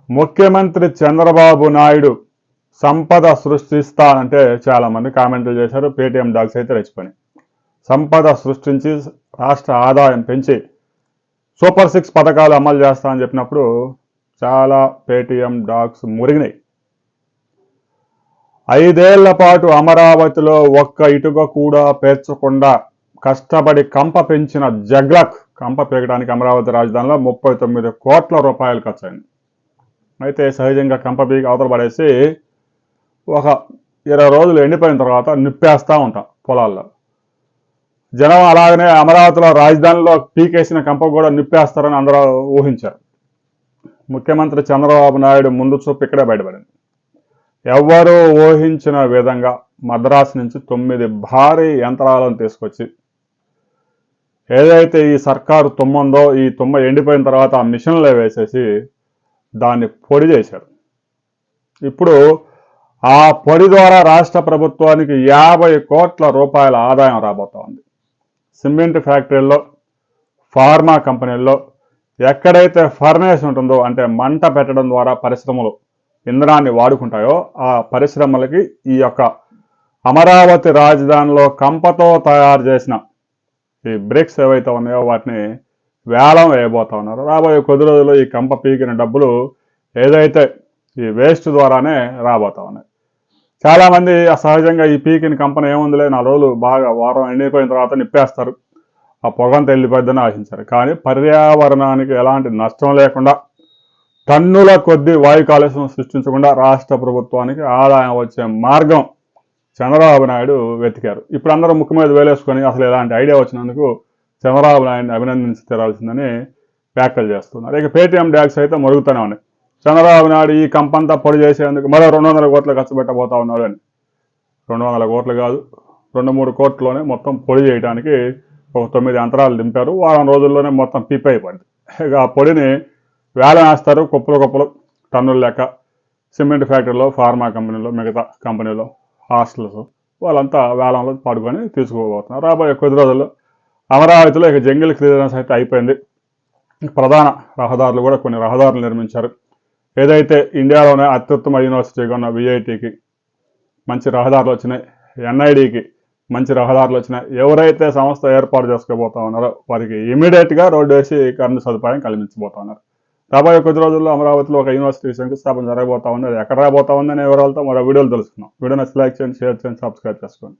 ముఖ్యమంత్రి చంద్రబాబు నాయుడు సంపద సృష్టిస్తానంటే చాలామంది కామెంట్లు చేశారు. పేటీఎం డాగ్స్ అయితే రెచ్చిపోయి సంపద సృష్టించి రాష్ట్ర ఆదాయం పెంచి సూపర్ 6 పథకాలు అమలు చేస్తామని చెప్పినప్పుడు చాలా పేటీఎం డాగ్స్ మురిగినాయి. 5 ఏళ్ల పాటు అమరావతిలో ఒక్క ఇటుక కూడా పేర్చకుండా కష్టపడి కంప పెంచిన జగ్లక్ కంప పెరగడానికి అమరావతి రాజధానిలో 39 కోట్ల రూపాయలు ఖర్చయింది. అయితే సహజంగా కంప పీకి అవతల పడేసి ఒక 20 రోజులు ఎండిపోయిన తర్వాత నిప్పేస్తూ ఉంటాం పొలాల్లో. జనం అలాగనే అమరావతిలో రాజధానిలో పీకేసిన కంప కూడా నిప్పేస్తారని అందరూ ఊహించారు. ముఖ్యమంత్రి చంద్రబాబు నాయుడు ముందు చూపు ఇక్కడే బయటపడింది. ఎవ్వరూ ఊహించిన విధంగా మద్రాసు నుంచి 9 భారీ యంత్రాలను తీసుకొచ్చి ఏదైతే ఈ సర్కారు తుమ్మందో ఈ తుమ్మ ఎండిపోయిన తర్వాత ఆ మిషన్లో వేసేసి దాన్ని పొడి చేశారు. ఇప్పుడు ఆ పొడి ద్వారా రాష్ట్ర ప్రభుత్వానికి 50 కోట్ల రూపాయల ఆదాయం రాబోతోంది. సిమెంట్ ఫ్యాక్టరీల్లో, ఫార్మా కంపెనీల్లో ఎక్కడైతే ఫర్నేస్ ఉంటుందో అంటే మంట పెట్టడం ద్వారా పరిశ్రమలు ఇంధనాన్ని వాడుకుంటాయో ఆ పరిశ్రమలకి ఈ యొక్క అమరావతి రాజధానిలో కంపతో తయారు చేసిన ఈ బ్రిక్స్ ఏవైతే ఉన్నాయో వాటిని వేలం వేయబోతా ఉన్నారు. రాబోయే కొద్ది రోజుల్లో ఈ కంప పీకిన డబ్బులు ఏదైతే ఈ వేస్ట్ ద్వారానే రాబోతా ఉన్నాయి. చాలామంది సహజంగా ఈ పీకిన కంపెనీ ఏముందిలే 4 రోజులు బాగా వారం ఎండిపోయిన తర్వాత నిప్పేస్తారు, ఆ పొగంతా వెళ్ళిపోద్దని ఆశించారు. కానీ పర్యావరణానికి ఎలాంటి నష్టం లేకుండా టన్నుల కొద్దీ వాయు కాలుష్యం సృష్టించకుండా రాష్ట్ర ప్రభుత్వానికి ఆదాయం వచ్చే మార్గం చంద్రబాబు నాయుడు వెతికారు. ఇప్పుడు అందరూ ముక్కు మీద వేలేసుకొని అసలు ఇలాంటి ఐడియా వచ్చినందుకు చంద్రబాబు నాయుడిని అభినందించి తీరాల్సిందని వ్యాఖ్యలు చేస్తున్నారు. ఇక పేటీఎం డాగ్స్ అయితే మరుగుతూనే ఉన్నాయి. చంద్రబాబు నాయుడు ఈ కంపంతా పొడి చేసేందుకు మరో 200 కోట్లు ఖర్చు పెట్టబోతా ఉన్నాడు అని. 200 కోట్లు కాదు, 2-3 కోట్లలోనే మొత్తం పొడి చేయడానికి ఒక 9 యంత్రాలు దింపారు. వారం రోజుల్లోనే మొత్తం పిప్ అయిపోయింది. ఇక ఆ పొడిని వేలం వేస్తారు, కుప్పలు టన్నుల లెక్క. సిమెంట్ ఫ్యాక్టరీలో, ఫార్మా కంపెనీలో, మిగతా కంపెనీలో, హాస్టల్స్ వాళ్ళంతా వేలంలో పాడుకొని తీసుకుపోతున్నారు. రాబోయే కొద్ది రోజుల్లో అమరావతిలో ఇక జంగిల్ క్లియరెన్స్ అయితే అయిపోయింది. ప్రధాన రహదారులు కూడా కొన్ని రహదారులు నిర్మించారు. ఏదైతే ఇండియాలోనే అత్యుత్తమ యూనివర్సిటీగా ఉన్న విఐటికి మంచి రహదారులు వచ్చినాయి, ఎన్ఐడికి మంచి రహదారులు వచ్చినాయి. ఎవరైతే సంస్థ ఏర్పాటు చేసుకోబోతా ఉన్నారో వారికి ఇమీడియట్గా రోడ్డు వేసి కరెంటు సదుపాయం కల్పించబోతా ఉన్నారు. రాబోయే కొద్ది రోజుల్లో అమరావతిలో ఒక యూనివర్సిటీ శంకుస్థాపన జరగబోతా ఉంది. అది ఎక్కడ రాబోతా ఉందనే వివరాలతో మరో వీడియోలు తెలుసుకున్నాం. వీడియో నచ్చి లైక్ చేయండి, షేర్ చేయండి, సబ్స్క్రైబ్ చేసుకోండి.